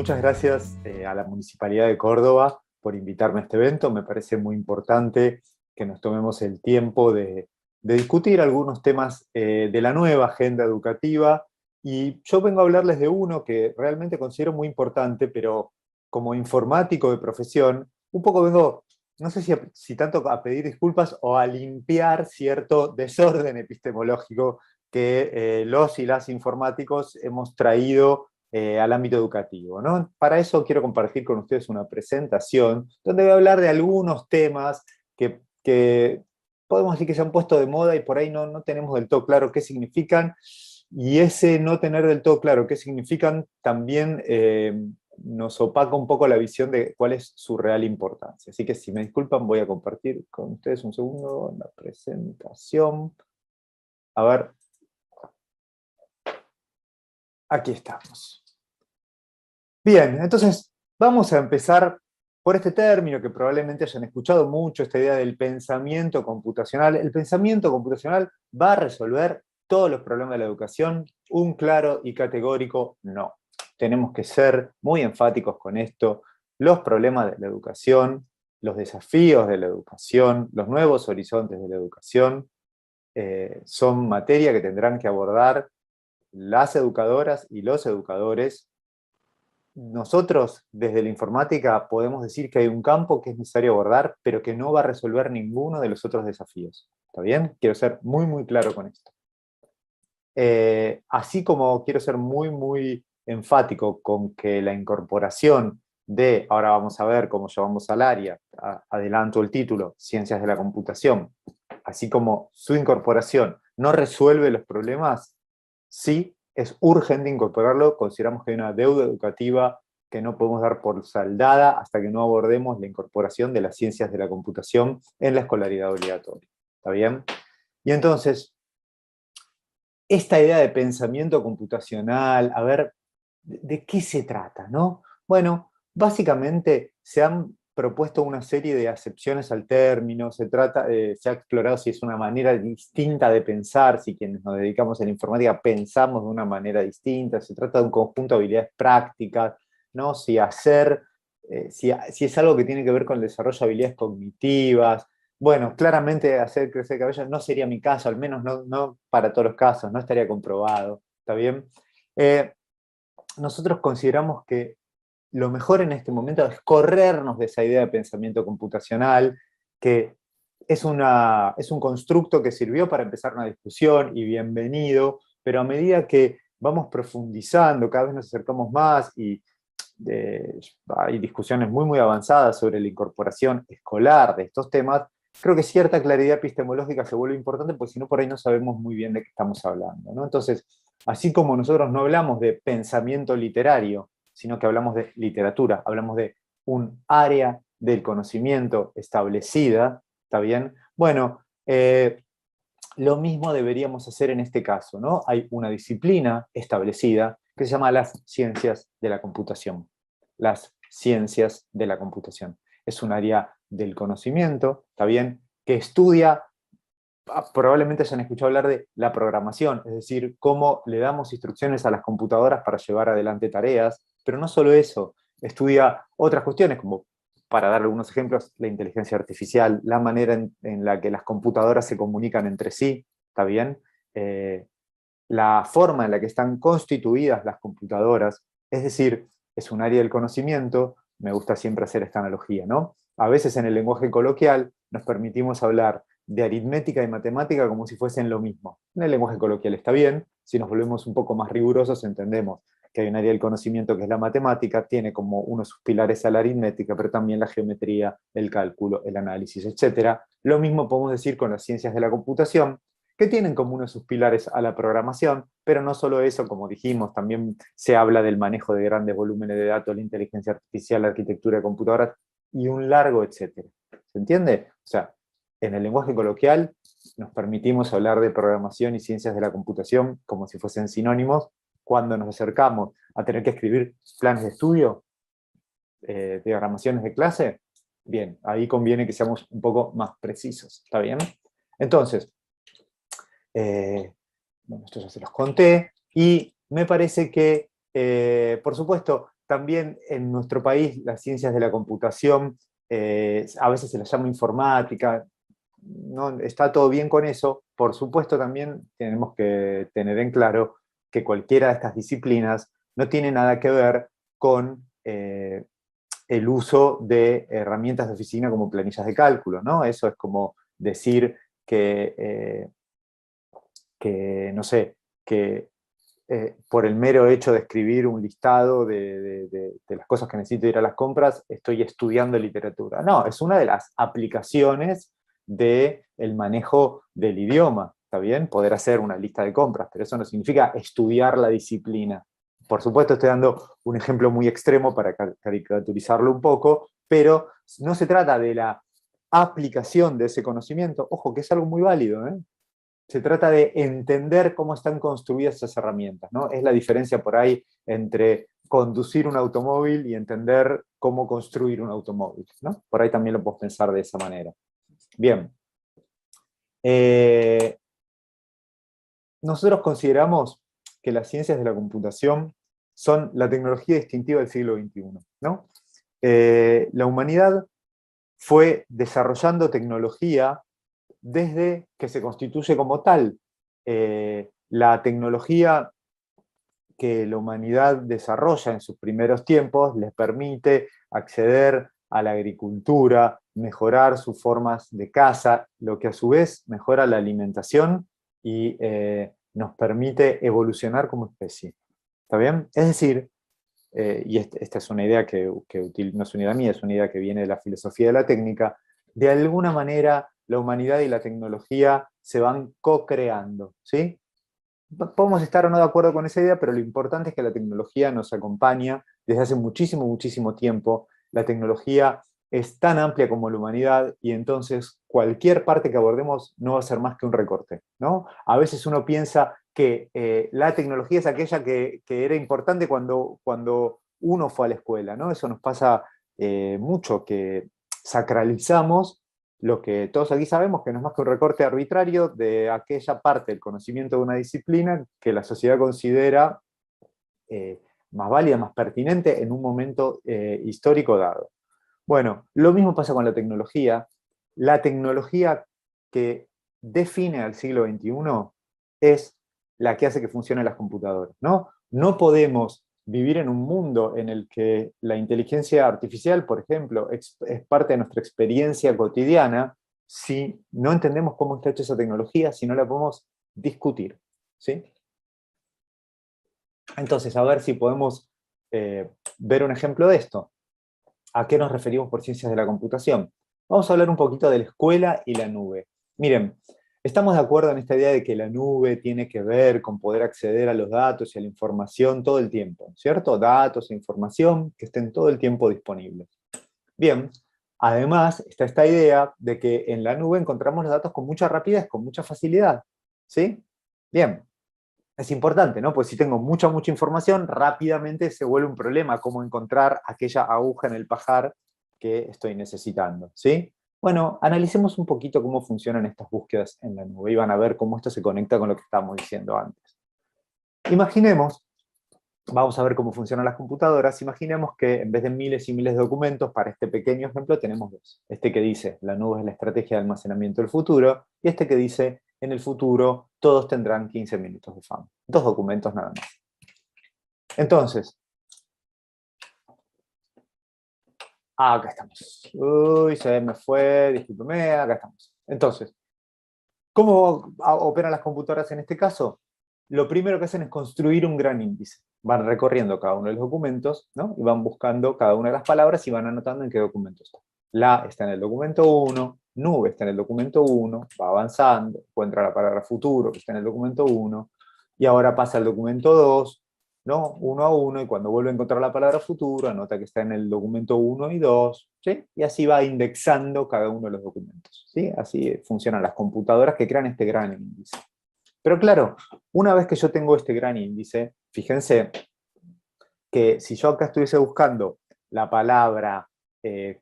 muchas gracias a la Municipalidad de Córdoba por invitarme a este evento. Me parece muy importante que nos tomemos el tiempo de discutir algunos temas de la nueva agenda educativa. Y yo vengo a hablarles de uno que realmente considero muy importante, pero como informático de profesión, un poco vengo, no sé si tanto a pedir disculpas o a limpiar cierto desorden epistemológico que los y las informáticos hemos traído al ámbito educativo, ¿no? Para eso quiero compartir con ustedes una presentación donde voy a hablar de algunos temas que podemos decir que se han puesto de moda y por ahí no tenemos del todo claro qué significan, y ese no tener del todo claro qué significan también nos opaca un poco la visión de cuál es su real importancia. Así que si me disculpan voy a compartir con ustedes un segundo la presentación. A ver, aquí estamos. Bien, entonces vamos a empezar por este término que probablemente hayan escuchado mucho, esta idea del pensamiento computacional. El pensamiento computacional va a resolver todos los problemas de la educación, un claro y categórico no. Tenemos que ser muy enfáticos con esto. Los problemas de la educación, los desafíos de la educación, los nuevos horizontes de la educación, son materia que tendrán que abordar las educadoras y los educadores. Nosotros, desde la informática, podemos decir que hay un campo que es necesario abordar, pero que no va a resolver ninguno de los otros desafíos. ¿Está bien? Quiero ser muy, muy claro con esto. Así como quiero ser muy, muy enfático con que la incorporación de, ahora vamos a ver cómo llevamos al área, adelanto el título, Ciencias de la Computación, así como su incorporación no resuelve los problemas, sí es urgente incorporarlo. Consideramos que hay una deuda educativa que no podemos dar por saldada hasta que no abordemos la incorporación de las ciencias de la computación en la escolaridad obligatoria. ¿Está bien? Y entonces, esta idea de pensamiento computacional, a ver, ¿de qué se trata, no? Bueno, básicamente se han propuesto una serie de acepciones al término, se ha explorado si es una manera distinta de pensar, si quienes nos dedicamos a la informática pensamos de una manera distinta, se trata de un conjunto de habilidades prácticas, ¿no? Si es algo que tiene que ver con el desarrollo de habilidades cognitivas. Bueno, claramente hacer crecer el cabello no sería mi caso, al menos no para todos los casos, no estaría comprobado, ¿está bien? Nosotros consideramos que lo mejor en este momento es corrernos de esa idea de pensamiento computacional, que es un constructo que sirvió para empezar una discusión, y bienvenido, pero a medida que vamos profundizando, cada vez nos acercamos más, y hay discusiones muy, muy avanzadas sobre la incorporación escolar de estos temas, creo que cierta claridad epistemológica se vuelve importante, porque si no, por ahí no sabemos muy bien de qué estamos hablando, ¿no? Entonces, así como nosotros no hablamos de pensamiento literario, sino que hablamos de literatura, hablamos de un área del conocimiento establecida, ¿está bien? Bueno, lo mismo deberíamos hacer en este caso, ¿no? Hay una disciplina establecida que se llama las ciencias de la computación. Las ciencias de la computación. Es un área del conocimiento, ¿está bien? Que estudia, probablemente hayan escuchado hablar de la programación, es decir, cómo le damos instrucciones a las computadoras para llevar adelante tareas, pero no solo eso, estudia otras cuestiones, como, para dar algunos ejemplos, la inteligencia artificial, la manera en la que las computadoras se comunican entre sí, ¿está bien? La forma en la que están constituidas las computadoras, es decir, es un área del conocimiento. Me gusta siempre hacer esta analogía, ¿no? A veces en el lenguaje coloquial nos permitimos hablar de aritmética y matemática como si fuesen lo mismo. En el lenguaje coloquial está bien, si nos volvemos un poco más rigurosos entendemos que hay un área del conocimiento que es la matemática, tiene como uno de sus pilares a la aritmética, pero también la geometría, el cálculo, el análisis, etc. Lo mismo podemos decir con las ciencias de la computación, que tienen como uno de sus pilares a la programación, pero no solo eso, como dijimos, también se habla del manejo de grandes volúmenes de datos, la inteligencia artificial, la arquitectura de computadoras, y un largo etcétera. ¿Se entiende? O sea, en el lenguaje coloquial nos permitimos hablar de programación y ciencias de la computación como si fuesen sinónimos. Cuando nos acercamos a tener que escribir planes de estudio, diagramaciones de clase, bien, ahí conviene que seamos un poco más precisos, ¿está bien? Entonces, bueno, esto ya se los conté, y me parece que, por supuesto, también en nuestro país las ciencias de la computación, a veces se las llama informática, no, está todo bien con eso. Por supuesto también tenemos que tener en claro que cualquiera de estas disciplinas no tiene nada que ver con el uso de herramientas de oficina como planillas de cálculo, ¿no? Eso es como decir no sé, que por el mero hecho de escribir un listado de las cosas que necesito ir a las compras, estoy estudiando literatura. No, es una de las aplicaciones del manejo del idioma, ¿está bien? Poder hacer una lista de compras, pero eso no significa estudiar la disciplina. Por supuesto, estoy dando un ejemplo muy extremo para caricaturizarlo un poco, pero no se trata de la aplicación de ese conocimiento, ojo, que es algo muy válido, ¿eh? Se trata de entender cómo están construidas esas herramientas, ¿no? Es la diferencia por ahí entre conducir un automóvil y entender cómo construir un automóvil, ¿no? Por ahí también lo puedo pensar de esa manera. Bien. Nosotros consideramos que las ciencias de la computación son la tecnología distintiva del siglo XXI, ¿no? La humanidad fue desarrollando tecnología desde que se constituye como tal. La tecnología que la humanidad desarrolla en sus primeros tiempos les permite acceder a la agricultura, mejorar sus formas de caza, lo que a su vez mejora la alimentación y nos permite evolucionar como especie. ¿Está bien? Es decir, y esta es una idea no es una idea mía, es una idea que viene de la filosofía de la técnica, de alguna manera la humanidad y la tecnología se van co-creando, ¿sí? Podemos estar o no de acuerdo con esa idea, pero lo importante es que la tecnología nos acompaña desde hace muchísimo, muchísimo tiempo. La tecnología es tan amplia como la humanidad y entonces cualquier parte que abordemos no va a ser más que un recorte, ¿no? A veces uno piensa que la tecnología es aquella que era importante cuando uno fue a la escuela, ¿no? Eso nos pasa mucho, que sacralizamos lo que todos aquí sabemos, que no es más que un recorte arbitrario de aquella parte del conocimiento de una disciplina que la sociedad considera más válida, más pertinente en un momento histórico dado. Bueno, lo mismo pasa con la tecnología. La tecnología que define al siglo XXI es la que hace que funcionen las computadoras, ¿no? No podemos vivir en un mundo en el que la inteligencia artificial, por ejemplo, es parte de nuestra experiencia cotidiana si no entendemos cómo está hecha esa tecnología, si no la podemos discutir, ¿sí? Entonces, a ver si podemos ver un ejemplo de esto. ¿A qué nos referimos por ciencias de la computación? Vamos a hablar un poquito de la escuela y la nube. Miren, estamos de acuerdo en esta idea de que la nube tiene que ver con poder acceder a los datos y a la información todo el tiempo, ¿cierto? Datos e información que estén todo el tiempo disponibles. Bien, además está esta idea de que en la nube encontramos los datos con mucha rapidez, con mucha facilidad, ¿sí? Bien, es importante, ¿no? Pues si tengo mucha información, rápidamente se vuelve un problema cómo encontrar aquella aguja en el pajar que estoy necesitando, ¿sí? Bueno, analicemos un poquito cómo funcionan estas búsquedas en la nube y van a ver cómo esto se conecta con lo que estábamos diciendo antes. Imaginemos, vamos a ver cómo funcionan las computadoras, imaginemos que en vez de miles y miles de documentos, para este pequeño ejemplo tenemos dos. Este que dice, la nube es la estrategia de almacenamiento del futuro, y este que dice, en el futuro todos tendrán 15 minutos de fama. Dos documentos nada más. Entonces, acá estamos. Uy, se me fue, discúlpeme, acá estamos. Entonces, ¿cómo operan las computadoras en este caso? Lo primero que hacen es construir un gran índice. Van recorriendo cada uno de los documentos, ¿no? Y van buscando cada una de las palabras y van anotando en qué documento está. La está en el documento 1, nube está en el documento 1, va avanzando, encuentra la palabra futuro que está en el documento 1, y ahora pasa al documento 2, ¿no? Uno a uno, y cuando vuelve a encontrar la palabra futuro, anota que está en el documento 1 y 2, ¿sí? Y así va indexando cada uno de los documentos, ¿sí? Así funcionan las computadoras que crean este gran índice. Pero claro, una vez que yo tengo este gran índice, fíjense que si yo acá estuviese buscando la palabra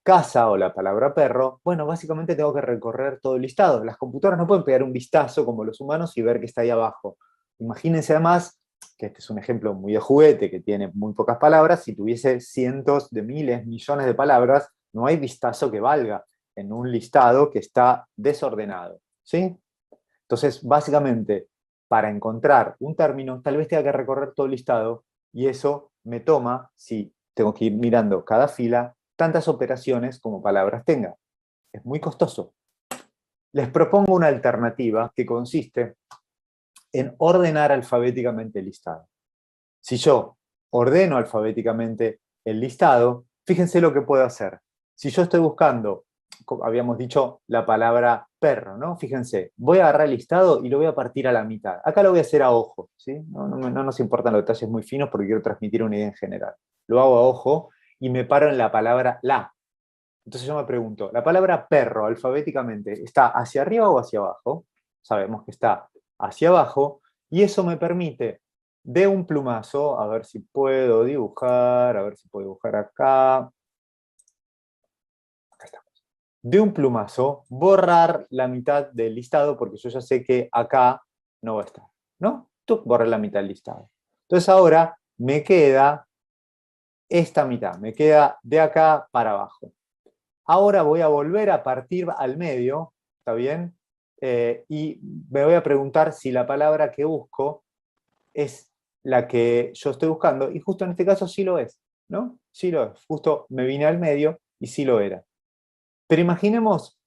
casa o la palabra perro, bueno, básicamente tengo que recorrer todo el listado. Las computadoras no pueden pegar un vistazo como los humanos y ver que está ahí abajo. Imagínense además que este es un ejemplo muy de juguete, que tiene muy pocas palabras, si tuviese cientos de miles, millones de palabras, no hay vistazo que valga en un listado que está desordenado, ¿sí? Entonces, básicamente, para encontrar un término, tal vez tenga que recorrer todo el listado, y eso me toma, si tengo que ir mirando cada fila, tantas operaciones como palabras tenga. Es muy costoso. Les propongo una alternativa que consiste en ordenar alfabéticamente el listado. Si yo ordeno alfabéticamente el listado, fíjense lo que puedo hacer. Si yo estoy buscando, habíamos dicho la palabra perro, ¿no? Fíjense, voy a agarrar el listado y lo voy a partir a la mitad. Acá lo voy a hacer a ojo, ¿sí? No nos importan los detalles muy finos porque quiero transmitir una idea en general. Lo hago a ojo y me paro en la palabra la. Entonces yo me pregunto, ¿la palabra perro alfabéticamente está hacia arriba o hacia abajo? Sabemos que está hacia abajo, y eso me permite, de un plumazo, a ver si puedo dibujar, a ver si puedo dibujar acá. Acá estamos. De un plumazo, borrar la mitad del listado, porque yo ya sé que acá no va a estar, ¿no? Tú borrar la mitad del listado. Entonces ahora me queda esta mitad, me queda de acá para abajo. Ahora voy a volver a partir al medio, ¿está bien? Y me voy a preguntar si la palabra que busco es la que yo estoy buscando, y justo en este caso sí lo es, ¿no? Sí lo es. Justo me vine al medio y sí lo era. Pero imaginemos,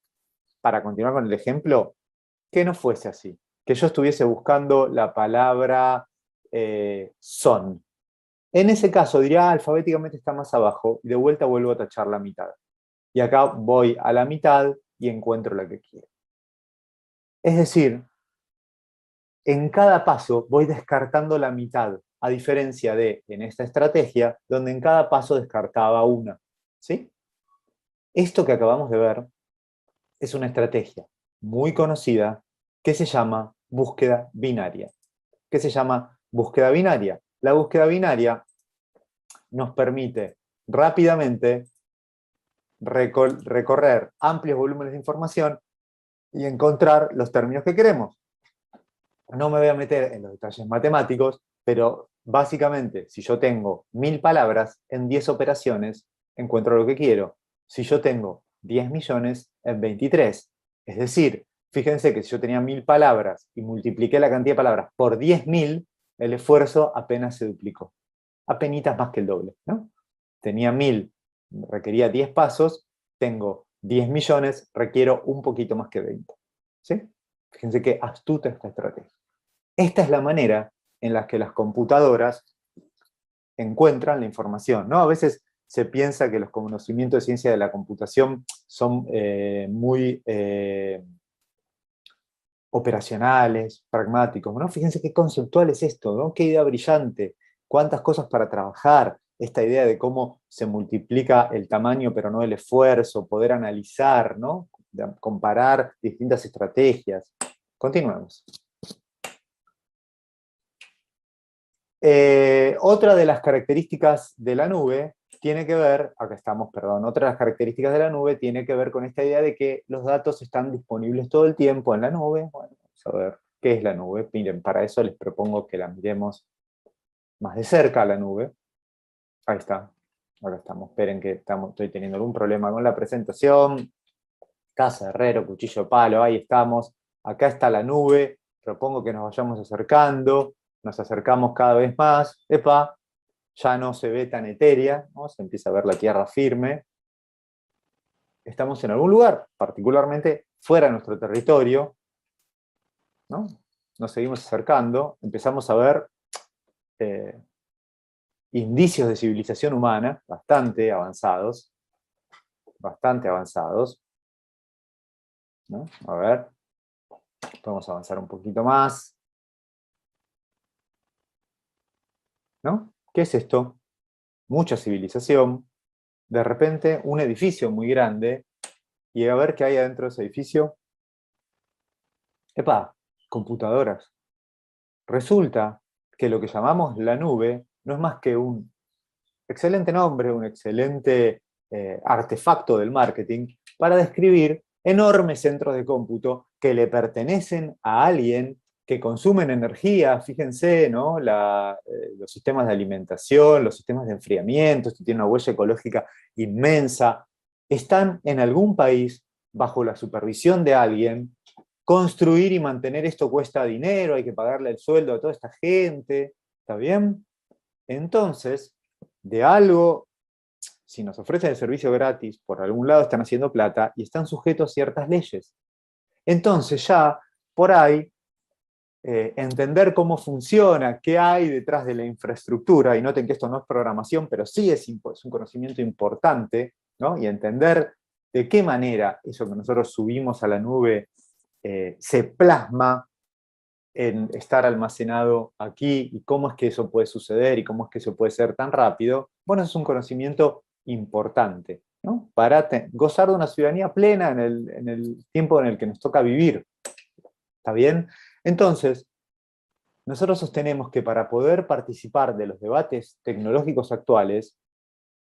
para continuar con el ejemplo, que no fuese así, que yo estuviese buscando la palabra son. En ese caso diría, alfabéticamente está más abajo, y de vuelta vuelvo a tachar la mitad. Y acá voy a la mitad y encuentro la que quiero. Es decir, en cada paso voy descartando la mitad, a diferencia de en esta estrategia, donde en cada paso descartaba una. ¿Sí? Esto que acabamos de ver es una estrategia muy conocida que se llama búsqueda binaria. ¿Qué se llama búsqueda binaria? La búsqueda binaria nos permite rápidamente recorrer amplios volúmenes de información y encontrar los términos que queremos. No me voy a meter en los detalles matemáticos, pero básicamente, si yo tengo 1000 palabras, en 10 operaciones encuentro lo que quiero. Si yo tengo 10 millones, en 23. Es decir, fíjense que si yo tenía 1000 palabras y multipliqué la cantidad de palabras por 10.000, el esfuerzo apenas se duplicó. Apenitas más que el doble, ¿no? Tenía 1000, requería 10 pasos, tengo 10 millones, requiero un poquito más que 20. ¿Sí? Fíjense qué astuta esta estrategia. Esta es la manera en la que las computadoras encuentran la información, ¿no? A veces se piensa que los conocimientos de ciencia de la computación son muy operacionales, pragmáticos, ¿no? Fíjense qué conceptual es esto, ¿no? Qué idea brillante, cuántas cosas para trabajar, esta idea de cómo se multiplica el tamaño pero no el esfuerzo, poder analizar, ¿no? Comparar distintas estrategias. Continuemos. Otra de las características de la nube tiene que ver, acá estamos, perdón, otra de las características de la nube tiene que ver con esta idea de que los datos están disponibles todo el tiempo en la nube. Bueno, vamos a ver qué es la nube. Miren, para eso les propongo que la miremos más de cerca a la nube. Ahí está, acá estamos. Esperen que estoy teniendo algún problema con la presentación. Casa, herrero, cuchillo, palo, ahí estamos. Acá está la nube. Propongo que nos vayamos acercando. Nos acercamos cada vez más. ¡Epa! Ya no se ve tan etérea, ¿no? Se empieza a ver la tierra firme. Estamos en algún lugar, particularmente fuera de nuestro territorio, ¿no? Nos seguimos acercando, empezamos a ver indicios de civilización humana bastante avanzados, ¿no? A ver, podemos avanzar un poquito más, ¿no? ¿Qué es esto? Mucha civilización, de repente un edificio muy grande, y a ver qué hay adentro de ese edificio. ¡Epa! Computadoras. Resulta que lo que llamamos la nube no es más que un excelente nombre, un excelente artefacto del marketing para describir enormes centros de cómputo que le pertenecen a alguien que consumen energía, fíjense, ¿no? Los sistemas de alimentación, los sistemas de enfriamiento, esto tiene una huella ecológica inmensa, están en algún país bajo la supervisión de alguien. Construir y mantener esto cuesta dinero, hay que pagarle el sueldo a toda esta gente, ¿está bien? Entonces, de algo, si nos ofrecen el servicio gratis, por algún lado están haciendo plata y están sujetos a ciertas leyes. Entonces ya, por ahí, entender cómo funciona, qué hay detrás de la infraestructura, y noten que esto no es programación, pero sí es un conocimiento importante, ¿no? Y entender de qué manera eso que nosotros subimos a la nube se plasma en estar almacenado aquí, y cómo es que eso puede suceder, y cómo es que eso puede ser tan rápido. Bueno, es un conocimiento importante, ¿no? Para gozar de una ciudadanía plena en el tiempo en el que nos toca vivir. ¿Está bien? Entonces, nosotros sostenemos que para poder participar de los debates tecnológicos actuales,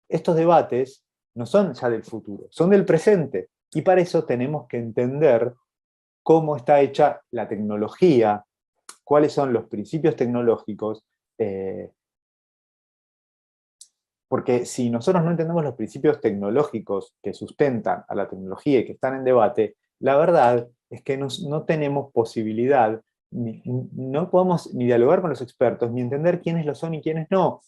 estos debates no son ya del futuro, son del presente. Y para eso tenemos que entender cómo está hecha la tecnología, cuáles son los principios tecnológicos, porque si nosotros no entendemos los principios tecnológicos que sustentan a la tecnología y que están en debate, la verdad es que no tenemos posibilidad, no podemos ni dialogar con los expertos, ni entender quiénes lo son y quiénes no.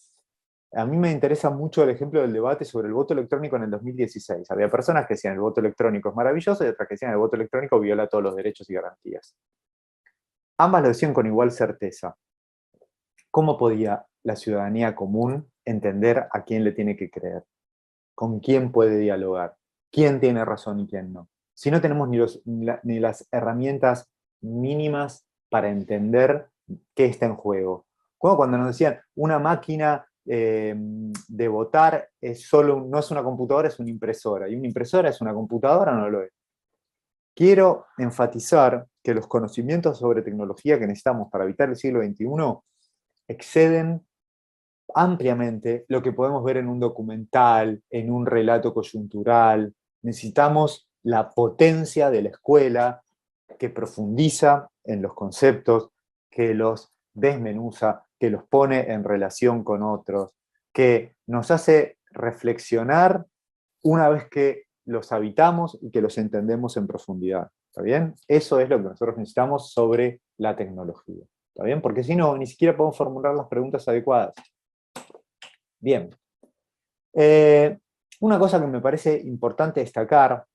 A mí me interesa mucho el ejemplo del debate sobre el voto electrónico en el 2016. Había personas que decían el voto electrónico es maravilloso y otras que decían el voto electrónico viola todos los derechos y garantías. Ambas lo decían con igual certeza. ¿Cómo podía la ciudadanía común entender a quién le tiene que creer? ¿Con quién puede dialogar? ¿Quién tiene razón y quién no? Si no tenemos ni las herramientas mínimas para entender qué está en juego. Como cuando nos decían, una máquina de votar no es una computadora, es una impresora. ¿Y una impresora es una computadora o no lo es? Quiero enfatizar que los conocimientos sobre tecnología que necesitamos para evitar el siglo XXI exceden ampliamente lo que podemos ver en un documental, en un relato coyuntural. Necesitamos la potencia de la escuela que profundiza en los conceptos, que los desmenuza, que los pone en relación con otros, que nos hace reflexionar una vez que los habitamos y que los entendemos en profundidad. ¿Está bien? Eso es lo que nosotros necesitamos sobre la tecnología. ¿Está bien? Porque si no, ni siquiera podemos formular las preguntas adecuadas. Bien. Una cosa que me parece importante destacar,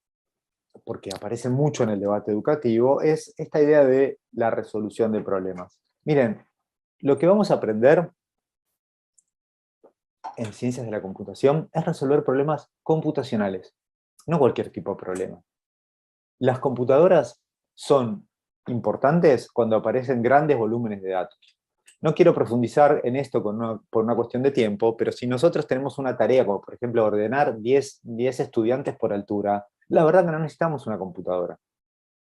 porque aparece mucho en el debate educativo, es esta idea de la resolución de problemas. Miren, lo que vamos a aprender en ciencias de la computación es resolver problemas computacionales, no cualquier tipo de problema. Las computadoras son importantes cuando aparecen grandes volúmenes de datos. No quiero profundizar en esto por una cuestión de tiempo, pero si nosotros tenemos una tarea, como por ejemplo ordenar 10 estudiantes por altura, la verdad que no necesitamos una computadora,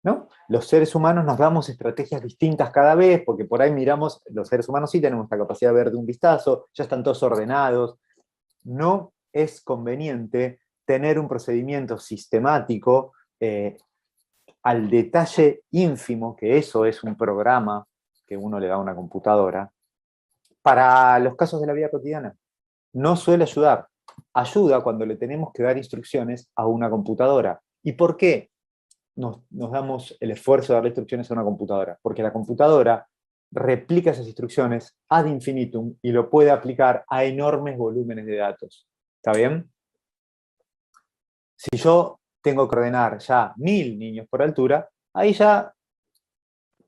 ¿no? Los seres humanos nos damos estrategias distintas cada vez, porque por ahí miramos, los seres humanos sí tenemos la capacidad de ver de un vistazo, ya están todos ordenados. No es conveniente tener un procedimiento sistemático al detalle ínfimo, que eso es un programa que uno le da a una computadora, para los casos de la vida cotidiana. No suele ayudar. Ayuda cuando le tenemos que dar instrucciones a una computadora. ¿Y por qué nos damos el esfuerzo de darle instrucciones a una computadora? Porque la computadora replica esas instrucciones ad infinitum y lo puede aplicar a enormes volúmenes de datos. ¿Está bien? Si yo tengo que ordenar ya 1000 niños por altura, ahí ya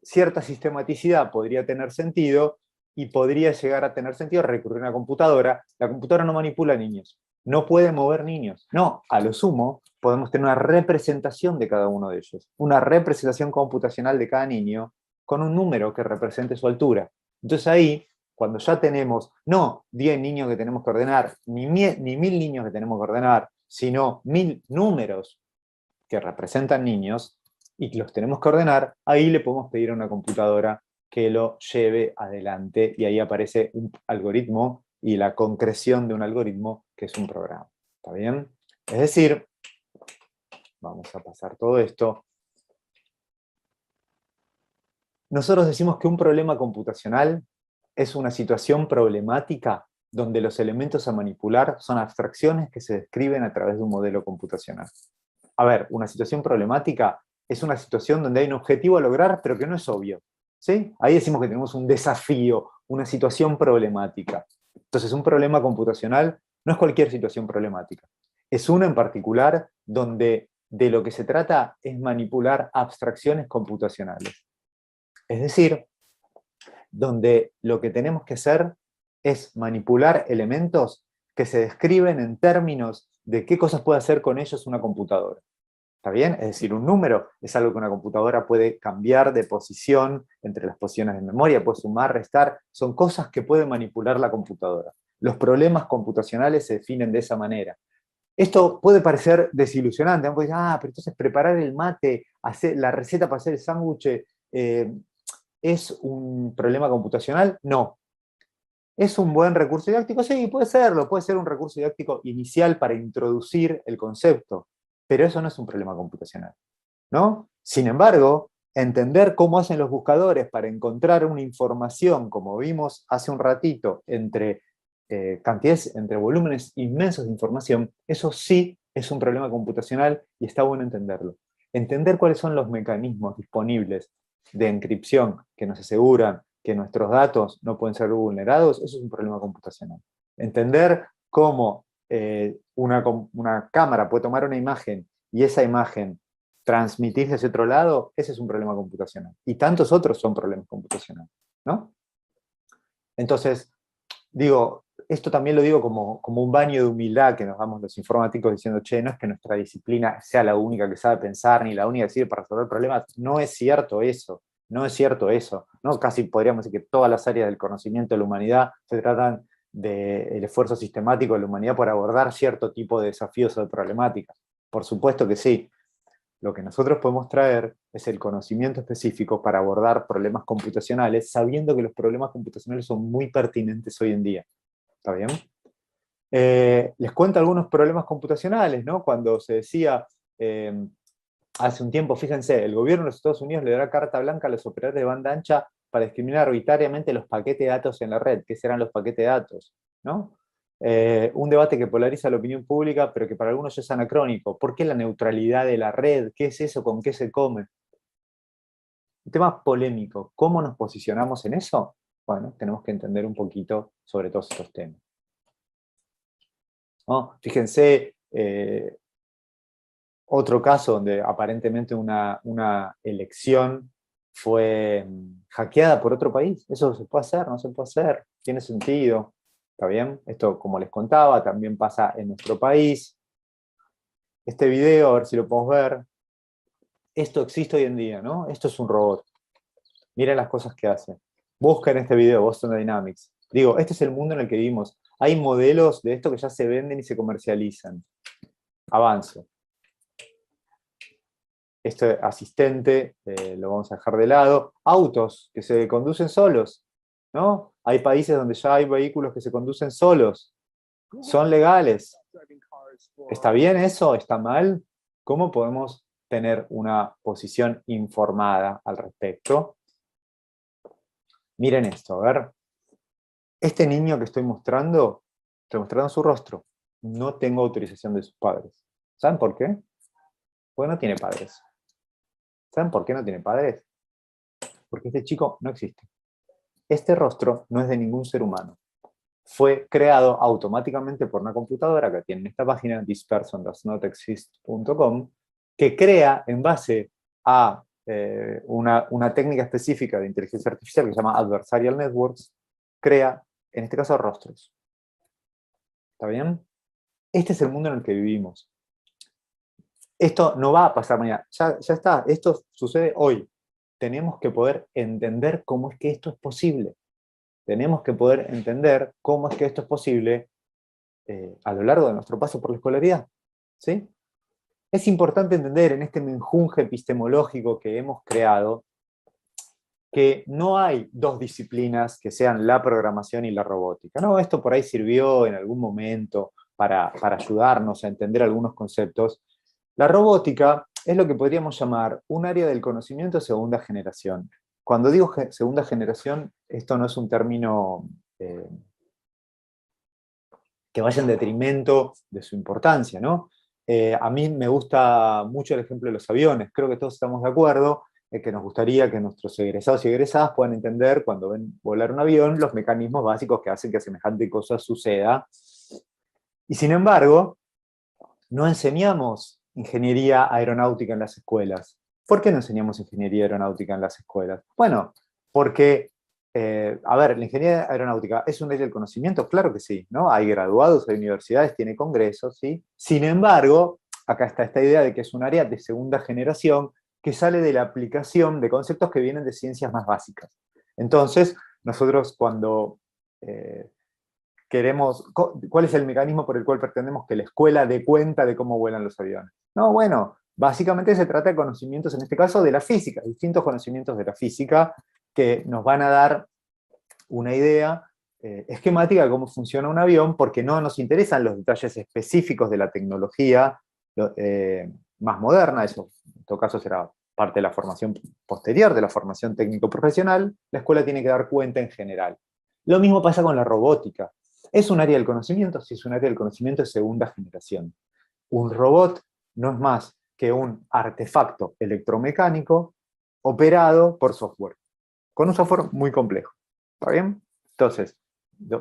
cierta sistematicidad podría tener sentido y podría llegar a tener sentido recurrir a una computadora. La computadora no manipula niños, no puede mover niños. No, a lo sumo podemos tener una representación de cada uno de ellos, una representación computacional de cada niño con un número que represente su altura. Entonces ahí, cuando ya tenemos, no 10 niños que tenemos que ordenar, ni 1000 niños que tenemos que ordenar, sino 1000 números que representan niños y que los tenemos que ordenar, ahí le podemos pedir a una computadora que lo lleve adelante y ahí aparece un algoritmo y la concreción de un algoritmo que es un programa. ¿Está bien? Es decir, vamos a pasar todo esto. Nosotros decimos que un problema computacional es una situación problemática donde los elementos a manipular son abstracciones que se describen a través de un modelo computacional. A ver, una situación problemática es una situación donde hay un objetivo a lograr, pero que no es obvio. ¿Sí? Ahí decimos que tenemos un desafío, una situación problemática. Entonces, un problema computacional no es cualquier situación problemática. Es una en particular donde de lo que se trata es manipular abstracciones computacionales. Es decir, donde lo que tenemos que hacer es manipular elementos que se describen en términos de qué cosas puede hacer con ellos una computadora. ¿Está bien? Es decir, un número es algo que una computadora puede cambiar de posición entre las posiciones de memoria, puede sumar, restar, son cosas que puede manipular la computadora. Los problemas computacionales se definen de esa manera. Esto puede parecer desilusionante, ¿no? Porque, pero entonces preparar el mate, hacer la receta para hacer el sándwich, ¿es un problema computacional? No. ¿Es un buen recurso didáctico? Sí, puede serlo, puede ser un recurso didáctico inicial para introducir el concepto, pero eso no es un problema computacional, ¿no? Sin embargo, entender cómo hacen los buscadores para encontrar una información, como vimos hace un ratito, entre cantidades, entre volúmenes inmensos de información, eso sí es un problema computacional y está bueno entenderlo. Entender cuáles son los mecanismos disponibles de encripción que nos aseguran que nuestros datos no pueden ser vulnerados, eso es un problema computacional. Entender cómo una cámara puede tomar una imagen y esa imagen transmitirse hacia otro lado, ese es un problema computacional. Y tantos otros son problemas computacionales, ¿no? Entonces, digo, esto también lo digo como un baño de humildad que nos damos los informáticos diciendo, che, no es que nuestra disciplina sea la única que sabe pensar, ni la única que sirve para resolver problemas. No es cierto eso, no es cierto eso. ¿No? Casi podríamos decir que todas las áreas del conocimiento de la humanidad se tratan del esfuerzo sistemático de la humanidad por abordar cierto tipo de desafíos o de problemáticas. Por supuesto que sí. Lo que nosotros podemos traer es el conocimiento específico para abordar problemas computacionales, sabiendo que los problemas computacionales son muy pertinentes hoy en día. ¿Está bien? Les cuento algunos problemas computacionales, ¿no? Cuando se decía hace un tiempo, fíjense, el gobierno de los Estados Unidos le dará carta blanca a los operadores de banda ancha para discriminar arbitrariamente los paquetes de datos en la red. ¿Qué serán los paquetes de datos? ¿No? Un debate que polariza la opinión pública, pero que para algunos es anacrónico. ¿Por qué la neutralidad de la red? ¿Qué es eso? ¿Con qué se come? Un tema polémico. ¿Cómo nos posicionamos en eso? Bueno, tenemos que entender un poquito sobre todos estos temas, ¿no? Fíjense, otro caso donde aparentemente una elección fue hackeada por otro país. ¿Eso se puede hacer? ¿No se puede hacer? ¿Tiene sentido? ¿Está bien? Esto, como les contaba, también pasa en nuestro país. Este video, a ver si lo podemos ver. Esto existe hoy en día, ¿no? Esto es un robot. Miren las cosas que hace. Busquen este video, Boston Dynamics. Digo, este es el mundo en el que vivimos. Hay modelos de esto que ya se venden y se comercializan. Avanzo. Este asistente lo vamos a dejar de lado. Autos que se conducen solos, ¿no? Hay países donde ya hay vehículos que se conducen solos. Son legales. ¿Está bien eso? ¿Está mal? ¿Cómo podemos tener una posición informada al respecto? Miren esto, a ver. Este niño que estoy mostrando su rostro. No tengo autorización de sus padres. ¿Saben por qué? Porque no tiene padres. ¿Saben por qué no tiene padres? Porque este chico no existe. Este rostro no es de ningún ser humano. Fue creado automáticamente por una computadora que tiene en esta página, thispersondoesnotexist.com, que crea en base a una técnica específica de inteligencia artificial que se llama Adversarial Networks, crea, en este caso, rostros. ¿Está bien? Este es el mundo en el que vivimos. Esto no va a pasar mañana. Ya está, esto sucede hoy. Tenemos que poder entender cómo es que esto es posible. Tenemos que poder entender cómo es que esto es posible a lo largo de nuestro paso por la escolaridad. ¿Sí? Es importante entender en este menjunje epistemológico que hemos creado que no hay dos disciplinas que sean la programación y la robótica. No, esto por ahí sirvió en algún momento para ayudarnos a entender algunos conceptos. La robótica es lo que podríamos llamar un área del conocimiento de segunda generación. cuando digo segunda generación, esto no es un término que vaya en detrimento de su importancia, ¿no? A mí me gusta mucho el ejemplo de los aviones. Creo que todos estamos de acuerdo en que nos gustaría que nuestros egresados y egresadas puedan entender, cuando ven volar un avión, los mecanismos básicos que hacen que semejante cosa suceda. Y sin embargo, no enseñamos ingeniería aeronáutica en las escuelas. ¿Por qué no enseñamos ingeniería aeronáutica en las escuelas? Bueno, porque, a ver, la ingeniería aeronáutica es un área del conocimiento, claro que sí, ¿no? Hay graduados, hay universidades, tiene congresos, ¿sí? Sin embargo, acá está esta idea de que es un área de segunda generación que sale de la aplicación de conceptos que vienen de ciencias más básicas. Entonces, nosotros cuando queremos, ¿cuál es el mecanismo por el cual pretendemos que la escuela dé cuenta de cómo vuelan los aviones? No, bueno, básicamente se trata de conocimientos, en este caso de la física, distintos conocimientos de la física que nos van a dar una idea esquemática de cómo funciona un avión, porque no nos interesan los detalles específicos de la tecnología más moderna, eso en todo caso será parte de la formación posterior, de la formación técnico-profesional. La escuela tiene que dar cuenta en general. Lo mismo pasa con la robótica. ¿Es un área del conocimiento? Sí, es un área del conocimiento de segunda generación. Un robot no es más que un artefacto electromecánico operado por software, con un software muy complejo. ¿Está bien? Entonces,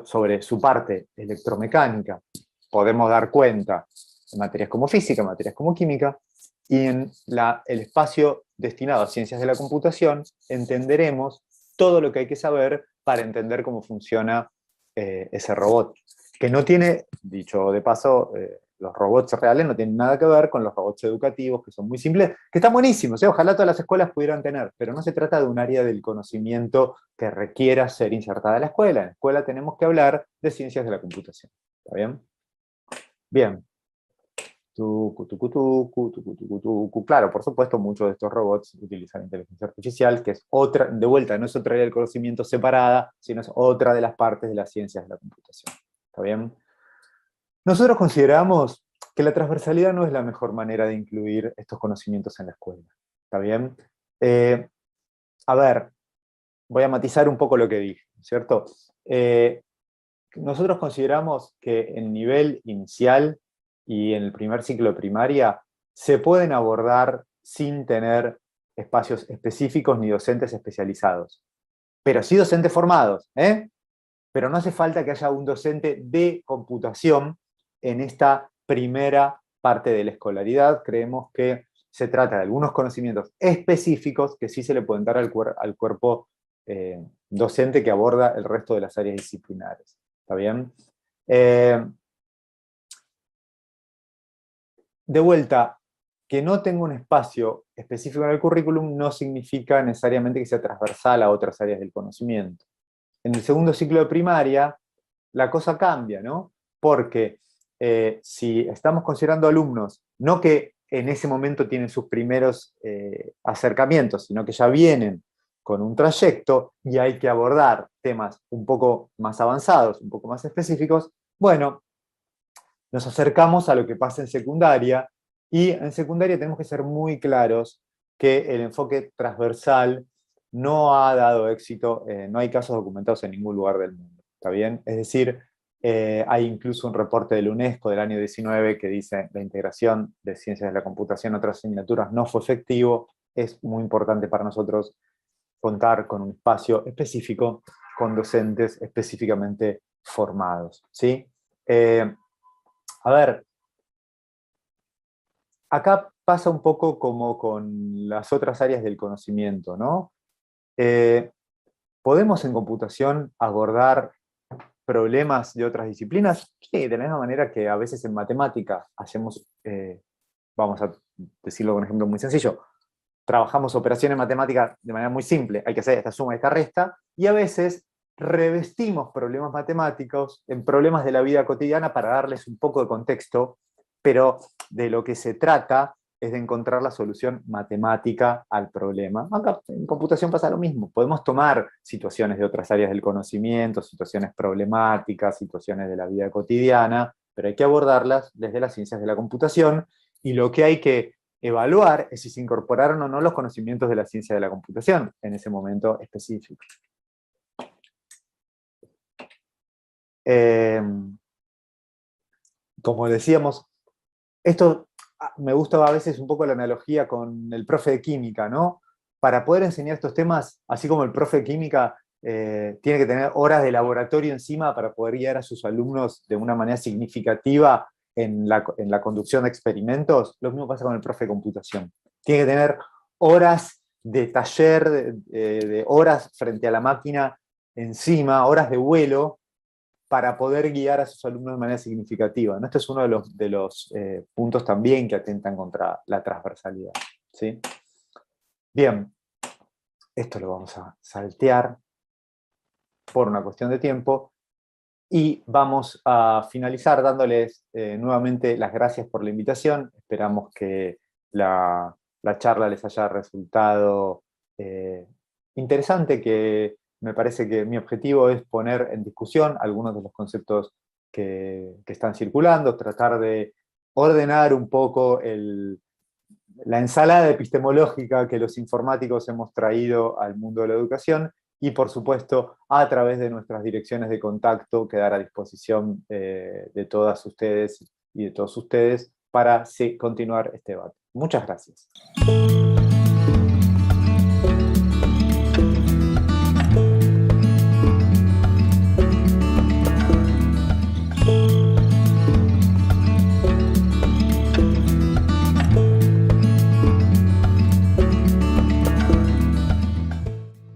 sobre su parte electromecánica podemos dar cuenta en materias como física, en materias como química, y en el espacio destinado a ciencias de la computación entenderemos todo lo que hay que saber para entender cómo funciona ese robot. Que no tiene, dicho de paso, los robots reales no tienen nada que ver con los robots educativos, que son muy simples, que están buenísimos, ojalá todas las escuelas pudieran tener, pero no se trata de un área del conocimiento que requiera ser insertada en la escuela. En la escuela tenemos que hablar de ciencias de la computación. ¿Está bien? Bien. Claro, por supuesto, muchos de estos robots utilizan inteligencia artificial, que es otra, de vuelta, no es otra área del conocimiento separada, sino es otra de las partes de las ciencias de la computación. ¿Está bien? Nosotros consideramos que la transversalidad no es la mejor manera de incluir estos conocimientos en la escuela. ¿Está bien? A ver, voy a matizar un poco lo que dije, ¿cierto? Nosotros consideramos que en nivel inicial y en el primer ciclo de primaria se pueden abordar sin tener espacios específicos ni docentes especializados. Pero sí docentes formados, ¿eh? Pero no hace falta que haya un docente de computación en esta primera parte de la escolaridad. Creemos que se trata de algunos conocimientos específicos que sí se le pueden dar al cuerpo docente que aborda el resto de las áreas disciplinares. ¿Está bien? De vuelta, que no tenga un espacio específico en el currículum no significa necesariamente que sea transversal a otras áreas del conocimiento. En el segundo ciclo de primaria, la cosa cambia, ¿no? Porque si estamos considerando alumnos, no que en ese momento tienen sus primeros acercamientos, sino que ya vienen con un trayecto y hay que abordar temas un poco más avanzados, un poco más específicos, bueno, nos acercamos a lo que pasa en secundaria, y en secundaria tenemos que ser muy claros que el enfoque transversal no ha dado éxito, no hay casos documentados en ningún lugar del mundo, ¿está bien? Es decir, hay incluso un reporte de la UNESCO del año 19 que dice la integración de ciencias de la computación en otras asignaturas no fue efectivo. Es muy importante para nosotros contar con un espacio específico, con docentes específicamente formados, ¿sí? A ver, acá pasa un poco como con las otras áreas del conocimiento, ¿no? ¿Podemos en computación abordar problemas de otras disciplinas? Sí, de la misma manera que a veces en matemática hacemos, vamos a decirlo con un ejemplo muy sencillo, trabajamos operaciones matemáticas de manera muy simple, hay que hacer esta suma y esta resta, y a veces revestimos problemas matemáticos en problemas de la vida cotidiana para darles un poco de contexto, pero de lo que se trata es de encontrar la solución matemática al problema. Acá en computación pasa lo mismo. Podemos tomar situaciones de otras áreas del conocimiento, situaciones problemáticas, situaciones de la vida cotidiana, pero hay que abordarlas desde las ciencias de la computación, y lo que hay que evaluar es si se incorporaron o no los conocimientos de la ciencia de la computación en ese momento específico. Como decíamos, esto me gusta a veces un poco la analogía con el profe de química, ¿no? Para poder enseñar estos temas, así como el profe de química tiene que tener horas de laboratorio encima para poder guiar a sus alumnos de una manera significativa en la conducción de experimentos, lo mismo pasa con el profe de computación. Tiene que tener horas de taller, de horas frente a la máquina encima, horas de vuelo, para poder guiar a sus alumnos de manera significativa, ¿no? Este es uno de los puntos también que atentan contra la transversalidad, ¿sí? Bien, esto lo vamos a saltear por una cuestión de tiempo y vamos a finalizar dándoles nuevamente las gracias por la invitación. Esperamos que la charla les haya resultado interesante, que me parece que mi objetivo es poner en discusión algunos de los conceptos que están circulando, tratar de ordenar un poco la ensalada epistemológica que los informáticos hemos traído al mundo de la educación y, por supuesto, a través de nuestras direcciones de contacto, quedar a disposición de todas ustedes y de todos ustedes para continuar este debate. Muchas gracias.